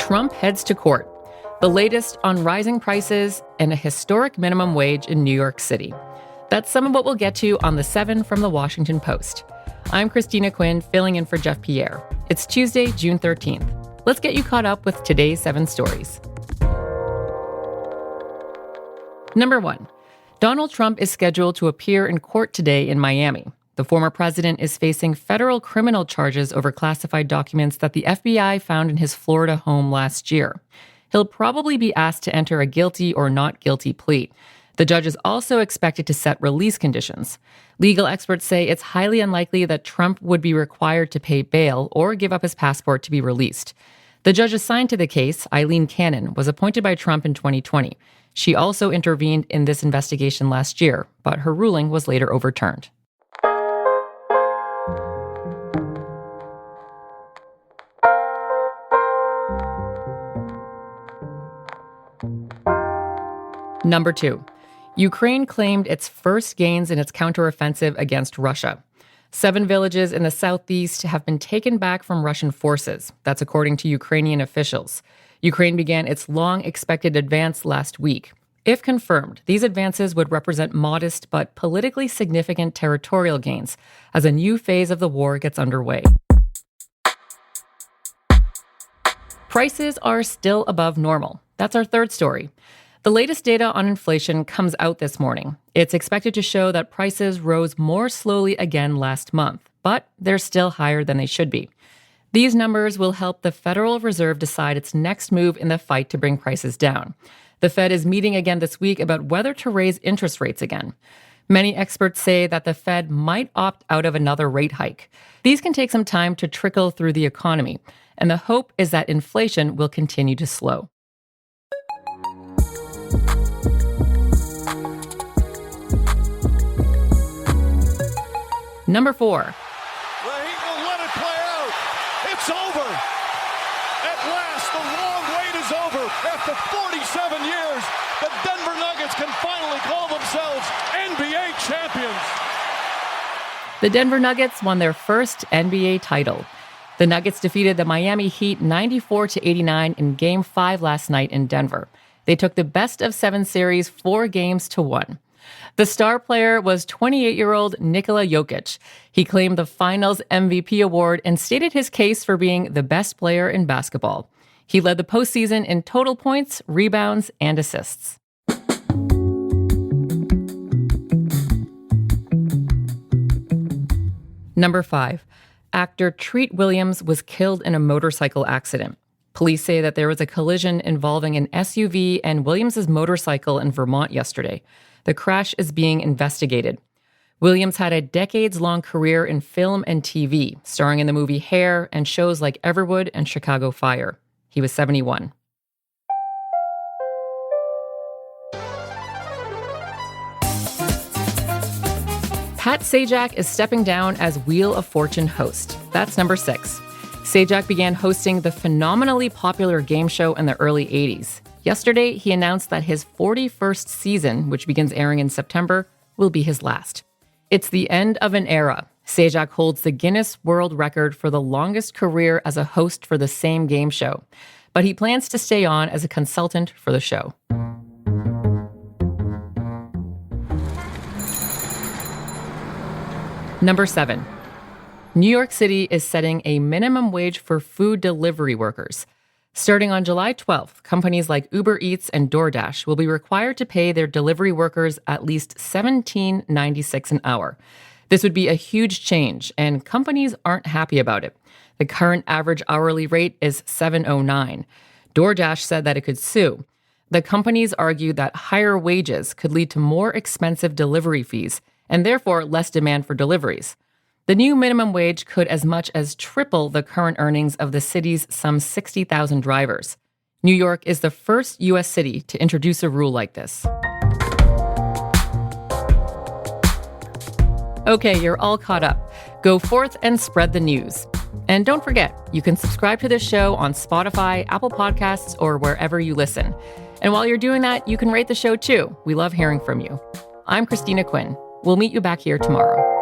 Trump heads to court. The latest on rising prices and a historic minimum wage in New York City. That's some of what we'll get to on The 7 from The Washington Post. I'm Christina Quinn, filling in for Jeff Pierre. It's Tuesday, June 13th. Let's get you caught up with today's 7 stories. Number 1. Donald Trump is scheduled to appear in court today in Miami. The former president is facing federal criminal charges over classified documents that the FBI found in his Florida home last year. He'll probably be asked to enter a guilty or not guilty plea. The judge is also expected to set release conditions. Legal experts say it's highly unlikely that Trump would be required to pay bail or give up his passport to be released. The judge assigned to the case, Eileen Cannon, was appointed by Trump in 2020. She also intervened in this investigation last year, but her ruling was later overturned. Number 2. Ukraine claimed its first gains in its counteroffensive against Russia. 7 villages in the southeast have been taken back from Russian forces. That's according to Ukrainian officials. Ukraine began its long-expected advance last week. If confirmed, these advances would represent modest but politically significant territorial gains as a new phase of the war gets underway. Prices are still above normal. That's our third story. The latest data on inflation comes out this morning. It's expected to show that prices rose more slowly again last month, but they're still higher than they should be. These numbers will help the Federal Reserve decide its next move in the fight to bring prices down. The Fed is meeting again this week about whether to raise interest rates again. Many experts say that the Fed might opt out of another rate hike. These can take some time to trickle through the economy, and the hope is that inflation will continue to slow. Number 4. The Heat will let it play out. It's over. At last, the long wait is over. After 47 years, the Denver Nuggets can finally call themselves NBA champions. The Denver Nuggets won their first NBA title. The Nuggets defeated the Miami Heat 94-89 in Game 5 last night in Denver. They took the best-of-7 series 4-1. The star player was 28-year-old Nikola Jokic. He claimed the Finals MVP award and stated his case for being the best player in basketball. He led the postseason in total points, rebounds, and assists. Number 5. Actor Treat Williams was killed in a motorcycle accident. Police say that there was a collision involving an SUV and Williams' motorcycle in Vermont yesterday. The crash is being investigated. Williams had a decades-long career in film and TV, starring in the movie Hair and shows like Everwood and Chicago Fire. He was 71. Pat Sajak is stepping down as Wheel of Fortune host. That's number 6. Sajak began hosting the phenomenally popular game show in the early 80s. Yesterday, he announced that his 41st season, which begins airing in September, will be his last. It's the end of an era. Sajak holds the Guinness World Record for the longest career as a host for the same game show, but he plans to stay on as a consultant for the show. Number 7. New York City is setting a minimum wage for food delivery workers. Starting on July 12th, companies like Uber Eats and DoorDash will be required to pay their delivery workers at least $17.96 an hour. This would be a huge change, and companies aren't happy about it. The current average hourly rate is $7.09. DoorDash said that it could sue. The companies argued that higher wages could lead to more expensive delivery fees, and therefore less demand for deliveries. The new minimum wage could as much as triple the current earnings of the city's some 60,000 drivers. New York is the first U.S. city to introduce a rule like this. Okay, you're all caught up. Go forth and spread the news. And don't forget, you can subscribe to this show on Spotify, Apple Podcasts, or wherever you listen. And while you're doing that, you can rate the show too. We love hearing from you. I'm Christina Quinn. We'll meet you back here tomorrow.